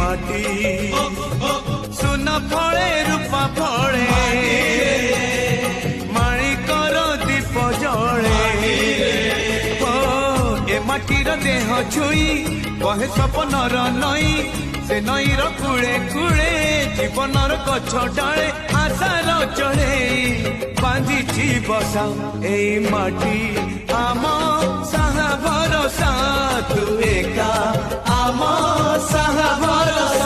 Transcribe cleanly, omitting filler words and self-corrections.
माटी सुन फले रूपा फले माणिकर दीप जले ए माटीर देह छुई कहे सपनर नई से नईर कूले कूले जीवनर गछ डाले आशार चढ़े बांधिछि बसा ए माटी आम साहा भरोसा तू एका आम साहा भरोसा।